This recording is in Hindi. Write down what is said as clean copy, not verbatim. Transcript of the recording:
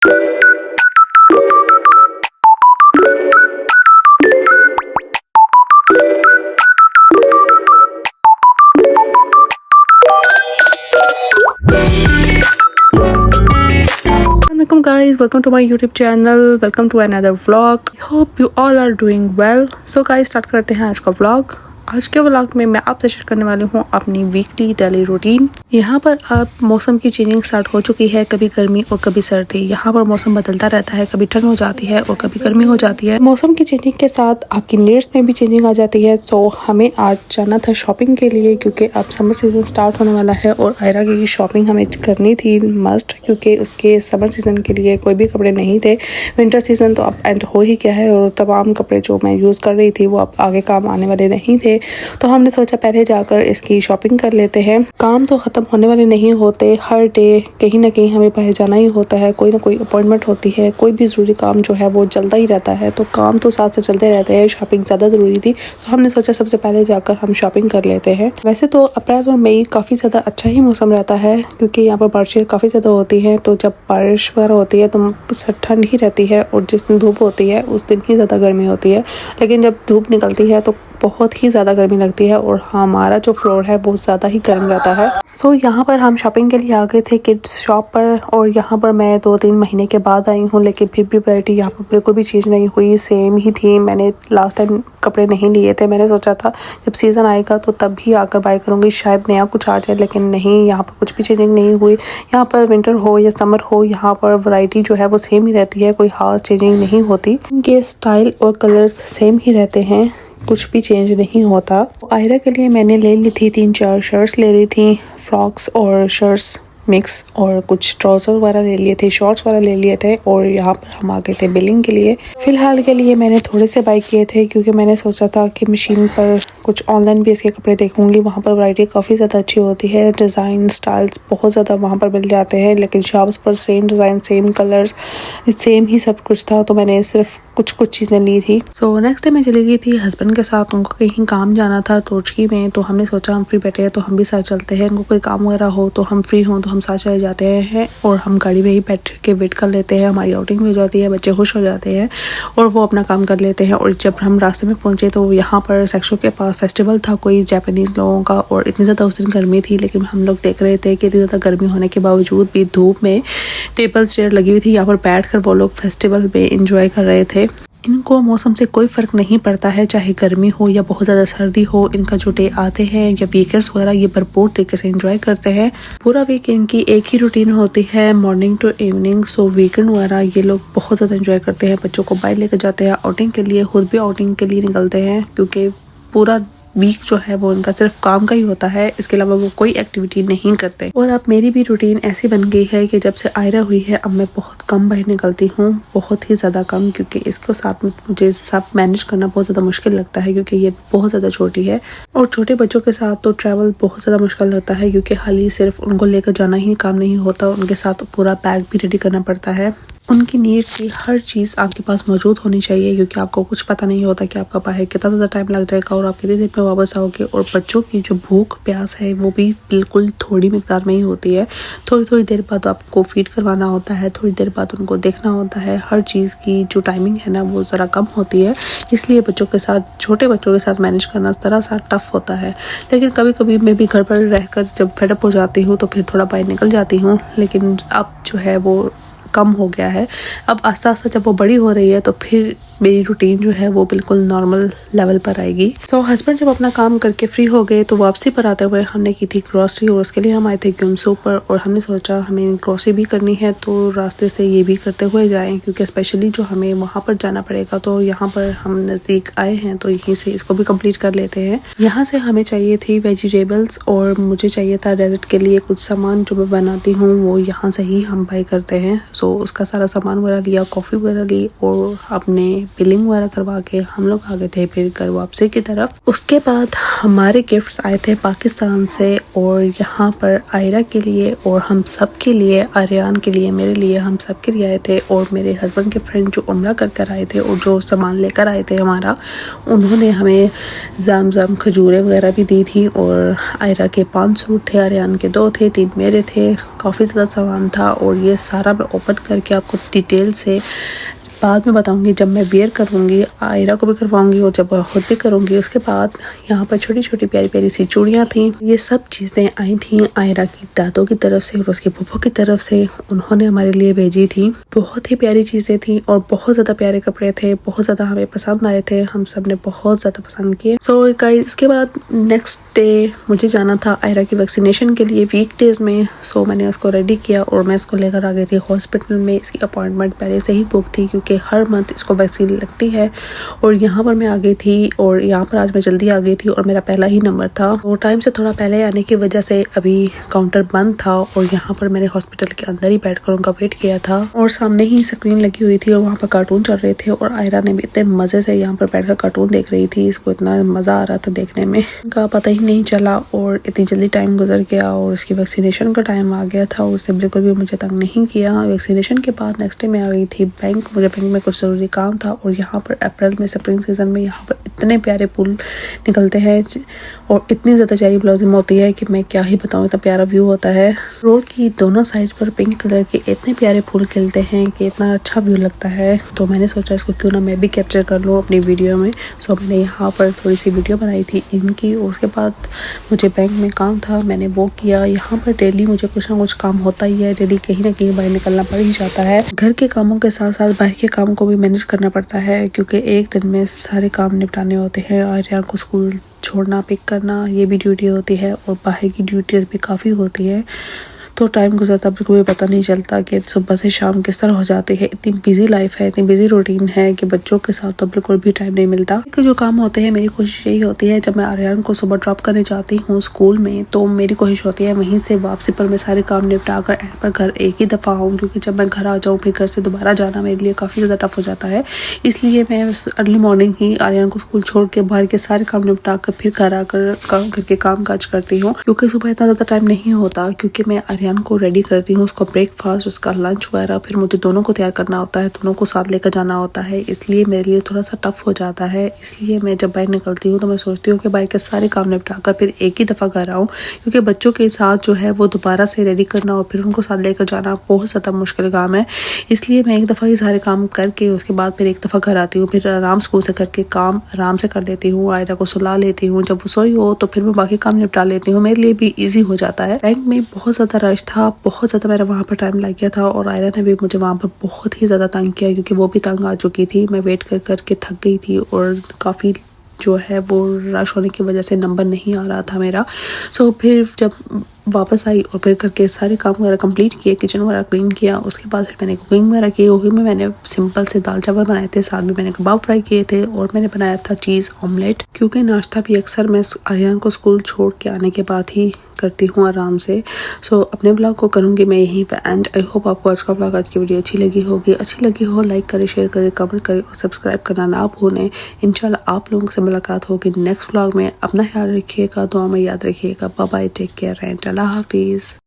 Guys, welcome to my YouTube channel. Welcome to another vlog. I hope you all are doing well. So guys, start करते हैं आज का vlog. आज के व्लॉग में मैं आपसे शेयर करने वाली हूँ अपनी वीकली डेली रूटीन। यहाँ पर अब मौसम की चेंजिंग स्टार्ट हो चुकी है, कभी गर्मी और कभी सर्दी। यहाँ पर मौसम बदलता रहता है, कभी ठंड हो जाती है और कभी गर्मी हो जाती है। मौसम की चेंजिंग के साथ आपकी नीड्स में भी चेंजिंग आ जाती है। सो हमें आज जाना था शॉपिंग के लिए, क्योंकि अब समर सीजन स्टार्ट होने वाला है और आयरा की शॉपिंग हमें करनी थी मस्ट, क्योंकि उसके समर सीजन के लिए कोई भी कपड़े नहीं थे। विंटर सीजन तो अब एंड हो ही गया है और तमाम कपड़े जो मैं यूज़ कर रही थी वो अब आगे काम आने वाले नहीं थे। तो हमने सोचा पहले जाकर इसकी शॉपिंग कर लेते हैं। काम तो ख़त्म होने वाले नहीं होते, हर डे कहीं ना कहीं हमें पहले जाना ही होता है, कोई ना कोई अपॉइंटमेंट होती है, कोई भी ज़रूरी काम जो है वो चलता ही रहता है। तो काम तो साथ से चलते रहते हैं, शॉपिंग ज़्यादा ज़रूरी थी तो हमने सोचा सबसे पहले जाकर हम शॉपिंग कर लेते हैं। वैसे तो अप्रैल और मई काफ़ी ज़्यादा अच्छा ही मौसम रहता है, क्योंकि यहाँ पर बारिशें काफ़ी ज़्यादा होती हैं। तो जब बारिश वगैरह होती है तो ठंड ही रहती है और जिस दिन धूप होती है उस दिन ही ज़्यादा गर्मी होती है। लेकिन जब धूप निकलती है तो बहुत ही ज़्यादा गर्मी लगती है और हमारा जो फ्लोर है बहुत ज़्यादा ही गर्म रहता है। सो यहाँ पर हम शॉपिंग के लिए आ गए थे किड्स शॉप पर, और यहाँ पर मैं 2-3 महीने के बाद आई हूँ, लेकिन फिर भी वैरायटी यहाँ पर बिल्कुल भी चेंज नहीं हुई, सेम ही थी। मैंने लास्ट टाइम कपड़े नहीं लिए थे, मैंने सोचा था जब सीज़न आएगा तो तब भी आकर बाय करूँगी, शायद नया कुछ आ जाए, लेकिन नहीं, यहाँ पर कुछ भी चेंजिंग नहीं हुई। यहाँ पर विंटर हो या समर हो, यहाँ पर वैरायटी जो है वो सेम ही रहती है, कोई खास चेंजिंग नहीं होती। इनके स्टाइल और कलर्स सेम ही रहते हैं, कुछ भी चेंज नहीं होता। आयरा के लिए मैंने ले ली थी 3-4 शर्ट्स ले ली थी, फ्रॉक्स और शर्ट्स मिक्स, और कुछ ट्राउज़र वगैरह ले लिए थे, शॉर्ट्स वगैरह ले लिए थे। और यहाँ पर हम आ गए थे बिलिंग के लिए। फ़िलहाल के लिए मैंने थोड़े से बाय किए थे, क्योंकि मैंने सोचा था कि मशीन पर कुछ ऑनलाइन भी इसके कपड़े देखूंगी, वहाँ पर वैरायटी काफ़ी ज़्यादा अच्छी होती है, डिज़ाइन स्टाइल्स बहुत ज़्यादा वहाँ पर मिल जाते हैं। लेकिन शॉप्स पर same design, same colours, same ही सब कुछ था, तो मैंने सिर्फ कुछ चीज़ें ली थी। सो नेक्स्ट डे मैं चली गई थी हस्बैंड के साथ, उनको कहीं काम जाना था तुर्की में। तो हमने सोचा हम फ्री बैठे हैं तो हम भी साथ चलते हैं, उनको कोई काम वगैरह हो तो हम फ्री हों तो हम साथ चले जाते हैं और हम गाड़ी में ही बैठ के वेट कर लेते हैं। हमारी आउटिंग भी हो जाती है, बच्चे खुश हो जाते हैं और वो अपना काम कर लेते हैं। और जब हम रास्ते में पहुंचे तो यहाँ पर सेक्शो के पास फेस्टिवल था कोई जापानीज़ लोगों का, और इतनी ज़्यादा उस दिन गर्मी थी, लेकिन हम लोग देख रहे थे कि इतनी ज़्यादा गर्मी होने के बावजूद भी धूप में टेबल चेयर लगी हुई थी, यहाँ पर बैठ कर वो लोग फेस्टिवल में इंजॉय कर रहे थे। इनको मौसम से कोई फ़र्क नहीं पड़ता है, चाहे गर्मी हो या बहुत ज़्यादा सर्दी हो। इनका जो डे आते हैं या वीकेंड्स वगैरह ये भरपूर तरीके से एंजॉय करते हैं। पूरा वीक इनकी एक ही रूटीन होती है, morning to evening. So weekend वगैरह ये लोग बहुत ज़्यादा एंजॉय करते हैं, बच्चों को बाहर लेकर जाते हैं आउटिंग के लिए, खुद भी आउटिंग के लिए निकलते हैं, क्योंकि पूरा वीक जो है वो उनका सिर्फ काम का ही होता है, इसके अलावा वो कोई एक्टिविटी नहीं करते। और अब मेरी भी रूटीन ऐसी बन गई है कि जब से आयरा हुई है अब मैं बहुत कम बाहर निकलती हूँ, बहुत ही ज़्यादा कम, क्योंकि इसके साथ मुझे सब मैनेज करना बहुत ज़्यादा मुश्किल लगता है, क्योंकि ये बहुत ज़्यादा छोटी है। और छोटे बच्चों के साथ तो ट्रैवल बहुत ज़्यादा मुश्किल होता है, क्योंकि खाली सिर्फ उनको लेकर जाना ही काम नहीं होता, उनके साथ पूरा बैग भी रेडी करना पड़ता है। उनकी नीड्स की हर चीज़ आपके पास मौजूद होनी चाहिए, क्योंकि आपको कुछ पता नहीं होता कि आपका बाहर कितना ज़्यादा टाइम लग जाएगा और आप कितनी देर में वापस आओगे। और बच्चों की जो भूख प्यास है वो भी बिल्कुल थोड़ी मिकदार में ही होती है, थोड़ी देर बाद आपको फीड करवाना होता है, थोड़ी देर बाद उनको देखना होता है। हर चीज़ की जो टाइमिंग है ना वो ज़रा कम होती है, इसलिए बच्चों के साथ, छोटे बच्चों के साथ मैनेज करना ज़रा सा टफ होता है। लेकिन कभी कभी मैं भी घर पर रहकर जब फेडअप हो जाती हूँ तो फिर थोड़ा बाहर निकल जाती हूँ, लेकिन अब जो है वो कम हो गया है। अब आस्ते आस्ते जब वो बड़ी हो रही है तो फिर मेरी रूटीन जो है वो बिल्कुल नॉर्मल लेवल पर आएगी। सो हस्बैंड जब अपना काम करके फ्री हो गए तो वापसी पर आते हुए हमने की थी ग्रॉसरी, और उसके लिए हम आए थे ग्युमसू पर, और हमने सोचा हमें ग्रॉसरी भी करनी है तो रास्ते से ये भी करते हुए जाएं, क्योंकि स्पेशली जो हमें वहाँ पर जाना पड़ेगा तो यहाँ पर हम नज़दीक आए हैं तो यहीं से इसको भी कंप्लीट कर लेते हैं। यहाँ से हमें चाहिए थी वेजिटेबल्स और मुझे चाहिए था डेजर्ट के लिए कुछ सामान जो मैं बनाती हूँ, वो यहाँ से ही हम बाई करते हैं। सो उसका सारा सामान वगैरह लिया, कॉफ़ी वगैरह ली और अपने बिलिंग वगैरह करवा के हम लोग आ गए थे फिर घर वापसी की तरफ। उसके बाद हमारे गिफ्ट्स आए थे पाकिस्तान से और यहाँ पर आयरा के लिए और हम सब के लिए, आर्यन के लिए, मेरे लिए, हम सब के लिए आए थे। और मेरे हस्बैंड के फ्रेंड जो उम्रा कर आए थे और जो सामान लेकर आए थे हमारा, उन्होंने हमें जाम खजूरें वगैरह भी दी थी। और आयरा के 5 सूट थे, आर्यन के 2 थे, 3 मेरे थे। काफ़ी ज़्यादा सामान था और ये सारा मैं ओपन करके आपको डिटेल से बाद में बताऊंगी। जब मैं वेयर करूंगी, आयरा को भी करवाऊंगी और जब खुद भी करूंगी। उसके बाद यहाँ पर छोटी छोटी प्यारी प्यारी सी चूड़ियाँ थी। ये सब चीज़ें आई थी आयरा की दादों की तरफ से और उसके फूफो की तरफ से, उन्होंने हमारे लिए भेजी थी। बहुत ही प्यारी चीज़ें थी और बहुत ज़्यादा प्यारे कपड़े थे, बहुत ज़्यादा हमें पसंद आए थे, हम सब ने बहुत ज़्यादा पसंद किए। सो गाइस, उसके बाद नेक्स्ट डे मुझे जाना था आयरा की वैक्सीनेशन के लिए वीकडेज में। सो मैंने उसको रेडी किया और मैं इसको लेकर आ गई थी हॉस्पिटल में। इसकी अपॉइंटमेंट पहले से ही बुक थी क्योंकि हर मंथ इसको वैक्सीन लगती है। और यहाँ पर मैं आ गई थी और यहाँ पर आज मैं जल्दी आ गई थी और मेरा पहला ही नंबर था। वो टाइम से थोड़ा पहले आने की वजह से अभी काउंटर बंद था और यहाँ पर मैंने हॉस्पिटल के अंदर ही बैठकर उनका वेट किया था और सामने ही स्क्रीन लगी हुई थी और वहाँ पर कार्टून चल रहे थे। और आयरा ने भी इतने मज़े से यहाँ पर बैठकर कार्टून देख रही थी, इसको इतना मज़ा आ रहा था देखने में, उनका पता ही नहीं चला। और इतनी जल्दी टाइम गुजर गया और उसकी वैक्सीनेशन का टाइम आ गया था और उससे बिल्कुल भी मुझे तंग नहीं किया। वैक्सीनेशन के बाद नेक्स्ट डे मैं आ गई थी बैंक, मुझे बैंक में कुछ ज़रूरी काम था। और यहाँ पर अप्रैल में स्प्रिंग सीजन में यहाँ पर इतने प्यारे फूल निकलते हैं और इतनी ज़्यादा चेरी ब्लॉसम होती है कि मैं क्या ही बताऊँ, इतना प्यारा व्यू होता है। रोड की दोनों साइड पर पिंक कलर के इतने प्यारे फूल खिलते हैं कि इतना अच्छा व्यू लगता है। तो मैंने सोचा इसको क्यों ना मैं भी कैप्चर कर लूँ अपनी वीडियो में। सो मैंने यहाँ पर थोड़ी सी वीडियो बनाई थी इनकी। और उसके बाद मुझे बैंक में काम था, मैंने वो किया। यहाँ पर डेली मुझे कुछ ना कुछ काम होता ही है, डेली कहीं ना कहीं बाहर निकलना पड़ ही जाता है। घर के कामों के साथ साथ बाहर के काम को भी मैनेज करना पड़ता है क्योंकि एक दिन में सारे काम निपटाने होते हैं। आर्यन को स्कूल छोड़ना, पिक करना, ये भी ड्यूटी होती है और बाहर की ड्यूटीज भी काफ़ी होती है। तो टाइम गुजरता बिल्कुल भी पता नहीं चलता कि सुबह से शाम किस तरह हो जाती है। इतनी बिजी लाइफ है, इतनी बिजी रूटीन है कि बच्चों के साथ तो बिल्कुल भी टाइम नहीं मिलता। कि जो काम होते हैं, मेरी कोशिश यही होती है जब मैं आर्यन को सुबह ड्रॉप करने जाती हूँ स्कूल में, तो मेरी कोशिश होती है वहीं से वापसी पर मैं सारे काम निपटा कर एंड पर घर एक ही दफ़ा आऊँ, क्योंकि जब मैं घर आ जाऊँ फिर घर से दोबारा जाना मेरे लिए काफ़ी ज़्यादा टफ हो जाता है। इसलिए मैं अर्ली मॉर्निंग ही आर्यन को स्कूल छोड़ के बाहर के सारे काम निपटा कर फिर घर आकर घर के काम काज करती हूँ, क्योंकि सुबह इतना ज़्यादा टाइम नहीं होता। क्योंकि मैं आर्यन को रेडी करती हूँ, उसका ब्रेकफास्ट, उसका लंच वगैरह, फिर मुझे दोनों को तैयार करना होता है, दोनों को साथ लेकर जाना होता है, इसलिए मेरे लिए थोड़ा सा टफ हो जाता है। इसलिए मैं जब बाइक निकलती हूँ तो मैं सोचती हूँ कि बाइक के सारे काम निपटा कर फिर एक ही दफ़ा घर आऊँ, क्योंकि बच्चों के साथ जो है वो दोबारा से रेडी करना और फिर उनको साथ लेकर जाना बहुत ज़्यादा मुश्किल काम है। इसलिए मैं एक दफ़ा ही सारे काम करके उसके बाद फिर एक दफ़ा घर आती हूँ, फिर आराम स्कूल से करके काम आराम से कर लेती हूँ, आयरा को सुला लेती हूँ। जब वो सोई हो तो फिर मैं बाकी काम निपटा लेती हूँ, मेरे लिए भी ईजी हो जाता है। बैंक में बहुत ज़्यादा रश था, बहुत ज़्यादा मेरा वहाँ पर टाइम लग गया था और आयरा ने भी मुझे वहाँ पर बहुत ही ज़्यादा तंग किया, क्योंकि वो भी तंग आ चुकी थी। मैं वेट कर करके थक गई थी और काफ़ी जो है वो रश होने की वजह से नंबर नहीं आ रहा था मेरा। सो फिर जब वापस आई और फिर करके सारे काम वगैरह कंप्लीट किए, किचन वगैरह क्लीन किया, उसके बाद फिर मैंने कुकिंग वगैरह की। कुकिंग में मैंने सिंपल से दाल चावल बनाए थे, साथ में मैंने कबाब फ्राई किए थे और मैंने बनाया था चीज़ ऑमलेट, क्योंकि नाश्ता भी अक्सर मैं आर्यन को स्कूल छोड़ के आने के बाद ही करती हूँ आराम से। सो अपने ब्लॉग को करूँगी मैं यहीं पे एंड। आई होप आपको आज का ब्लॉग, आज की वीडियो अच्छी लगी होगी। अच्छी लगी हो लाइक करें, शेयर करें, कमेंट करें और सब्सक्राइब करना ना भूलें। इंशाल्लाह आप लोगों से मुलाकात होगी नेक्स्ट ब्लॉग में। अपना ख्याल रखिएगा, दुआ में याद रखिएगा। Bye bye, take care and अल्लाह हाफिज़।